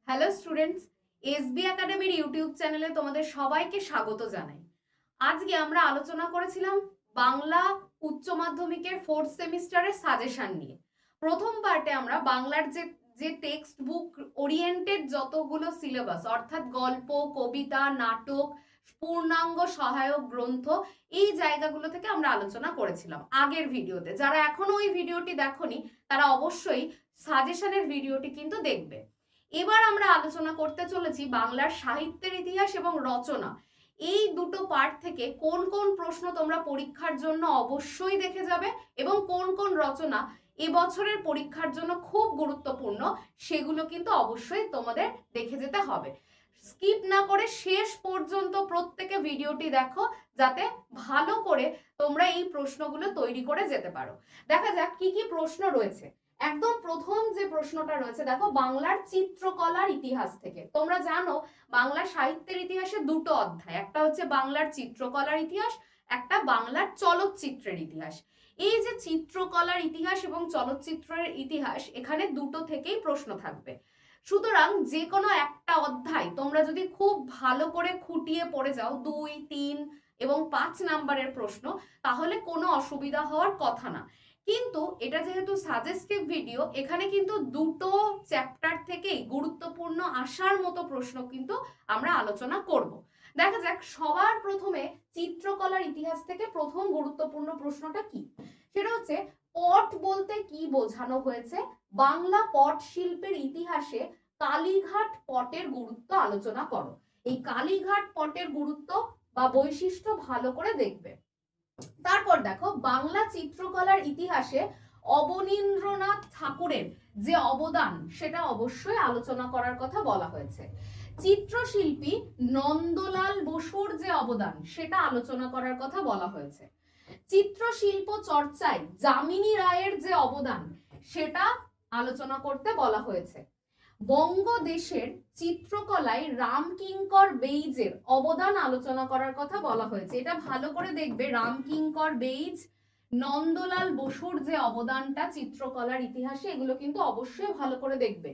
Hello students, SB একাডেমির YouTube চ্যানেলে তোমাদের সবাইকে স্বাগত জানাই। আজকে আমরা আলোচনা করেছিলাম বাংলা উচ্চ মাধ্যমিকের ফোর্থ সেমিস্টারের সাজেশন নিয়ে। প্রথম পার্টে আমরা বাংলার যে টেক্সট বুক ওরিয়েন্টেড যতগুলো সিলেবাস অর্থাৎ গল্প, কবিতা, নাটক, পূর্ণাঙ্গ সহায়ক গ্রন্থ এই জায়গাগুলো থেকে আমরা আলোচনা করেছিলাম আগের ভিডিওতে। যারা এখনো ওই ভিডিওটি দেখোনি তারা অবশ্যই সাজেশনের ভিডিওটি কিন্তু দেখবে। এবার আমরা আলোচনা করতে চলেছি বাংলার সাহিত্যের ইতিহাস এবং রচনা। এই দুটো পার্ট থেকে কোন কোন প্রশ্ন তোমরা পরীক্ষার জন্য অবশ্যই দেখে যাবে এবং কোন কোন রচনা এবছরের পরীক্ষার জন্য খুব গুরুত্বপূর্ণ সেগুলো কিন্তু অবশ্যই তোমাদের দেখে যেতে হবে। স্কিপ না করে শেষ পর্যন্ত প্রত্যেকে ভিডিওটি দেখো, যাতে ভালো করে তোমরা এই প্রশ্নগুলো তৈরি করে যেতে পারো। দেখা যাক কি কি প্রশ্ন রয়েছে। একদম প্রথম যে প্রশ্নটা রয়েছে দেখো, বাংলার চিত্রকলার ইতিহাস থেকে। তোমরা জানো বাংলা সাহিত্যের ইতিহাসে দুটো অধ্যায়, একটা হচ্ছে বাংলার চিত্রকলার ইতিহাস, একটা বাংলার চলচ্চিত্রের ইতিহাস। এই যে চিত্রকলার ইতিহাস এবং চলচ্চিত্রের ইতিহাস, এখানে দুটো থেকেই প্রশ্ন থাকবে। সুতরাং যে কোনো একটা অধ্যায় তোমরা যদি খুব ভালো করে খুঁটিয়ে পড়ে যাও 2, 3 এবং 5 নাম্বারের প্রশ্ন, তাহলে কোনো অসুবিধা হওয়ার কথা না। কিন্তু এটা যেহেতু সাজেস্টিভ ভিডিও, এখানে কিন্তু দুটো চ্যাপ্টার থেকেই গুরুত্বপূর্ণ আসার মতো প্রশ্ন কিন্তু আমরা আলোচনা করব। দেখা যাক সবার প্রথমে চিত্রকলার ইতিহাস থেকে প্রথম গুরুত্বপূর্ণ প্রশ্নটা কি। সেটা হচ্ছে, পট বলতে কি বোঝানো হয়েছে? বাংলা পট শিল্পের ইতিহাসে কালীঘাট পটের গুরুত্ব আলোচনা করো। এই কালীঘাট পটের গুরুত্ব বা বৈশিষ্ট্য ভালো করে দেখবে। তারপর দেখো, বাংলা চিত্রকলার ইতিহাসে অবনীন্দ্রনাথ ঠাকুরের যে অবদান সেটা অবশ্যই আলোচনা করার কথা বলা হয়েছে। চিত্রশিল্পী নন্দলাল বসুর যে অবদান সেটা আলোচনা করার কথা বলা হয়েছে। চিত্রশিল্প চর্চায় যামিনী রায়ের যে অবদান সেটা আলোচনা করতে বলা হয়েছে। বঙ্গদেশের চিত্রকলায় রামকিঙ্কর বেইজের অবদান আলোচনা করার কথা বলা হয়েছে। এটা ভালো করে দেখবে, রামকিঙ্কর বেইজ, নন্দলাল বসুর যে অবদানটা চিত্রকলার ইতিহাসে, এগুলো কিন্তু অবশ্যই ভালো করে দেখবে।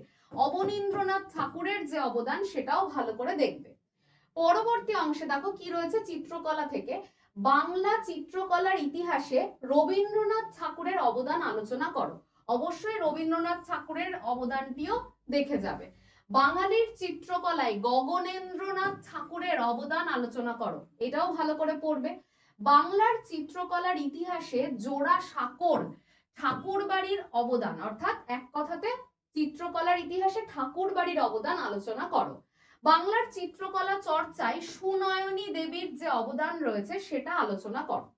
অবনীন্দ্রনাথ ঠাকুরের যে অবদান সেটাও ভালো করে দেখবে। পরবর্তী অংশে দেখো কি রয়েছে চিত্রকলা থেকে, বাংলা চিত্রকলার ইতিহাসে রবীন্দ্রনাথ ঠাকুরের অবদান আলোচনা করো। অবশ্যই রবীন্দ্রনাথ ঠাকুরের অবদানটিও দেখে যাবে। বাঙালির চিত্রকলায় গগনেন্দ্রনাথ ঠাকুরের অবদান আলোচনা করো, এটাও ভালো করে পড়বে। বাংলার চিত্রকলার ইতিহাসে জোড়াসাঁকোর ঠাকুর বাড়ির অবদান, অর্থাৎ এক কথাতে চিত্রকলার ইতিহাসে ঠাকুর বাড়ির অবদান আলোচনা করো। বাংলার চিত্রকলা চর্চায় সুনয়নী দেবীর যে অবদান রয়েছে সেটা আলোচনা করো।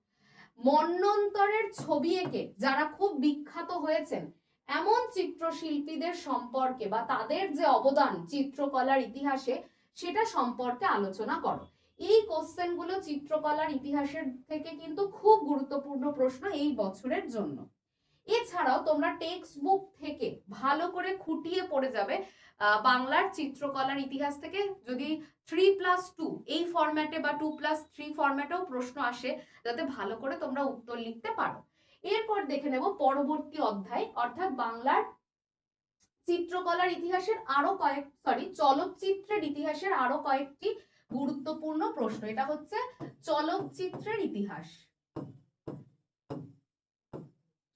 মন্বন্তরের ছবি এঁকে যারা খুব বিখ্যাত হয়েছেন এমন চিত্রশিল্পীদের সম্পর্কে বা তাদের যে অবদান চিত্রকলার ইতিহাসে সেটা সম্পর্কে আলোচনা করো। এই কোশ্চেনগুলো চিত্রকলার ইতিহাসের থেকে কিন্তু খুব গুরুত্বপূর্ণ প্রশ্ন এই বছরের জন্য। এছাড়াও তোমরা টেক্সট বুক থেকে ভালো করে খুঁটিয়ে পড়ে যাবে বাংলার চিত্রকলার ইতিহাস থেকে। যদি 3+2 এই ফরম্যাটে বা 2+3 ফরম্যাটেও প্রশ্ন আসে, যাতে ভালো করে তোমরা উত্তর লিখতে পারো। এরপর দেখে নেব পরবর্তী অধ্যায়, অর্থাৎ বাংলার চিত্রকলার ইতিহাসের চলচ্চিত্রের ইতিহাসের আরো কয়েকটি গুরুত্বপূর্ণ প্রশ্ন। এটা হচ্ছে চলচ্চিত্রের ইতিহাস।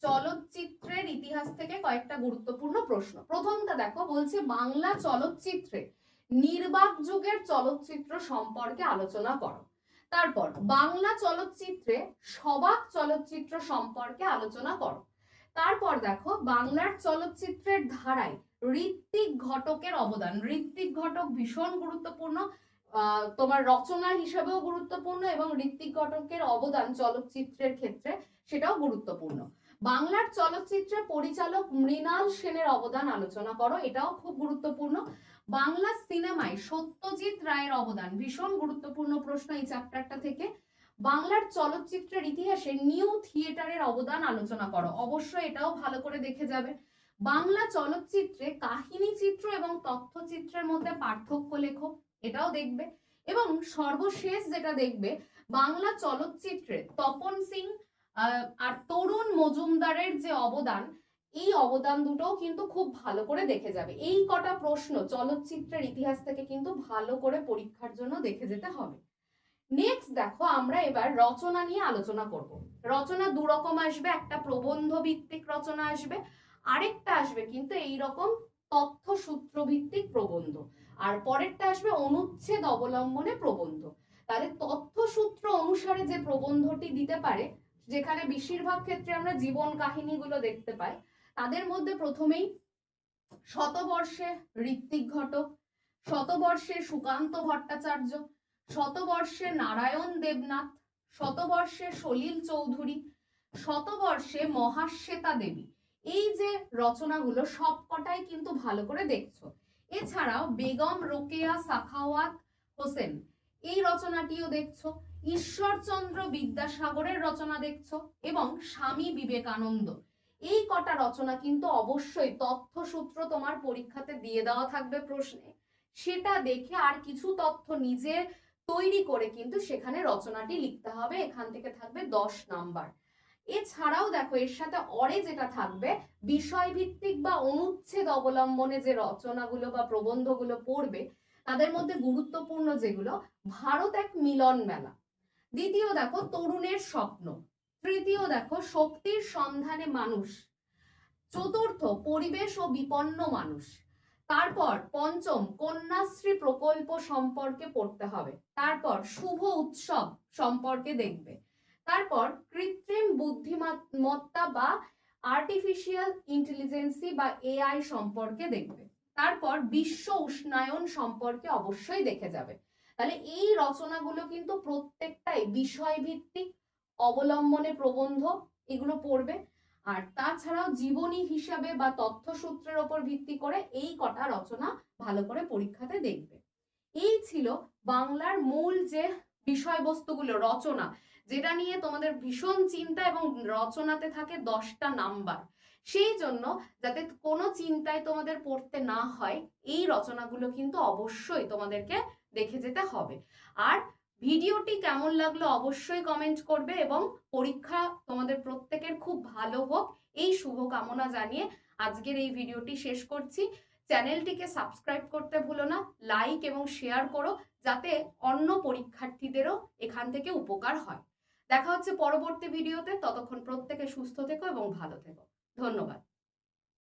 চলচ্চিত্রের ইতিহাস থেকে কয়েকটা গুরুত্বপূর্ণ প্রশ্ন। প্রথমটা দেখো, বলছে বাংলা চলচ্চিত্রে নির্বাক যুগের চলচ্চিত্র সম্পর্কে আলোচনা করো। তারপর বাংলা চলচ্চিত্রে সবাক চলচ্চিত্র সম্পর্কে আলোচনা করো। তারপর দেখো, বাংলার চলচ্চিত্রের ধারায় ঋত্বিক ঘটকের অবদান। ঋত্বিক ঘটক ভীষণ গুরুত্বপূর্ণ, তোমার রচনা হিসেবেও গুরুত্বপূর্ণ এবং ঋত্বিক ঘটকের অবদান চলচ্চিত্রের ক্ষেত্রে সেটাও গুরুত্বপূর্ণ। বাংলার চলচ্চিত্রে পরিচালক মৃণাল সেনের অবদান আলোচনা করো, এটাও খুব গুরুত্বপূর্ণ। বাংলা সিনেমায় সত্যজিৎ রায়ের অবদান ভীষণ গুরুত্বপূর্ণ প্রশ্ন এই চ্যাপ্টারটা থেকে। বাংলার চলচ্চিত্রের ইতিহাসে নিউ থিয়েটারের অবদান আলোচনা করো, অবশ্যই এটাও ভালো করে দেখে যাবে। বাংলা চলচ্চিত্রে কাহিনী চিত্র এবং তথ্যচিত্রের মধ্যে পার্থক্য লেখো, এটাও দেখবে। এবং সর্বশেষ যেটা দেখবে, বাংলা চলচ্চিত্রে তপন সিং আর তরুণ মজুমদারের যে অবদান এই অবদান দুটোও কিন্তু খুব ভালো করে দেখে যাবে। এই কটা প্রশ্ন চলচ্চিত্রের ইতিহাস থেকে কিন্তু ভালো করে পরীক্ষার জন্য দেখে যেতে হবে। নেক্সট দেখো, আমরা এবার রচনা নিয়ে আলোচনা করব। রচনা দু রকম আসবে, একটা প্রবন্ধ ভিত্তিক রচনা আসবে, আরেকটা আসবে কিন্তু এইরকম তথ্যসূত্র ভিত্তিক প্রবন্ধ, আর পরেরটা আসবে অনুচ্ছেদ অবলম্বনে প্রবন্ধ। তাহলে তথ্যসূত্র অনুসারে যে প্রবন্ধটি দিতে পারে, যেখানে বেশিরভাগ ক্ষেত্রে আমরা জীবন কাহিনীগুলো দেখতে পাই, তাদের মধ্যে প্রথমেই শতবর্ষে ঋত্বিক ঘটক, শতবর্ষে সুকান্ত ভট্টাচার্য, শতবর্ষে নারায়ণ দেবনাথ, শতবর্ষে সলিল চৌধুরী, শতবর্ষে মহাশ্বেতা দেবী, এই যে রচনাগুলো সবকটাই কিন্তু ভালো করে দেখছো। এছাড়াও বেগম রোকেয়া সাখাওয়াত হোসেন, এই রচনাটিও দেখছো, ঈশ্বরচন্দ্র বিদ্যাসাগরের রচনা দেখছো, এবং স্বামী বিবেকানন্দ, এই কটা রচনা কিন্তু অবশ্যই তথ্যসূত্র তোমার পরীক্ষাতে দিয়ে দেওয়া থাকবে প্রশ্নে। সেটা দেখে আর কিছু তথ্য নিজে তৈরি করে কিন্তু সেখানে রচনাটি লিখতে হবে। এখান থেকে থাকবে 10 নাম্বার। এছাড়াও দেখো, এর সাথে অরে যেটা থাকবে, বিষয়ভিত্তিক বা অনুচ্ছেদ অবলম্বনে যে রচনাগুলো বা প্রবন্ধগুলো পড়বে, তাদের মধ্যে গুরুত্বপূর্ণ যেগুলো, ভারত এক মিলন মেলা, দ্বিতীয় দেখো তরুণের স্বপ্ন, তৃতীয় দেখো শক্তির সন্ধানে মানুষ, চতুর্থ পরিবেশ ও বিপন্ন মানুষ, তারপর পঞ্চম কন্যাশ্রী প্রকল্প সম্পর্কে পড়তে হবে, তারপর শুভ উৎসব সম্পর্কে দেখবে, তারপর কৃত্রিম বুদ্ধিমত্তা বা আর্টিফিশিয়াল ইন্টেলিজেন্সি বা এআই সম্পর্কে দেখবে, তারপর বিশ্ব উষ্ণায়ন সম্পর্কে অবশ্যই দেখে যাবে। তাহলে এই রচনাগুলো কিন্তু প্রত্যেকটাই বিষয়ভিত্তিক, অবলম্বনে প্রবন্ধ, এগুলো পড়বে। আর তাছাড়াও জীবনী হিসাবে বা তথ্যসূত্রের ওপর ভিত্তি করে এই কটা রচনা ভালো করে পরীক্ষাতে দেখবে। এই ছিল বাংলার মূল যে বিষয়বস্তুগুলো, রচনা, যেটা নিয়ে তোমাদের ভীষণ চিন্তা, এবং রচনাতে থাকে 10টা নাম্বার। সেই জন্য যাতে কোনো চিন্তায় তোমাদের পড়তে না হয়, এই রচনাগুলো কিন্তু অবশ্যই তোমাদেরকে দেখে যেতে হবে। আর ভিডিওটি কেমন লাগলো অবশ্যই কমেন্ট করবে, এবং পরীক্ষা তোমাদের প্রত্যেকের খুব ভালো হোক এই শুভ কামনা জানিয়ে আজকের এই ভিডিওটি শেষ করছি। চ্যানেলটিকে সাবস্ক্রাইব করতে ভুলো না, লাইক এবং শেয়ার করো, যাতে অন্য পরীক্ষার্থীদেরও এখান থেকে উপকার হয়। দেখা হচ্ছে পরবর্তী ভিডিওতে, ততক্ষণ প্রত্যেকে সুস্থ থেকো এবং ভালো থেকো। ধন্যবাদ।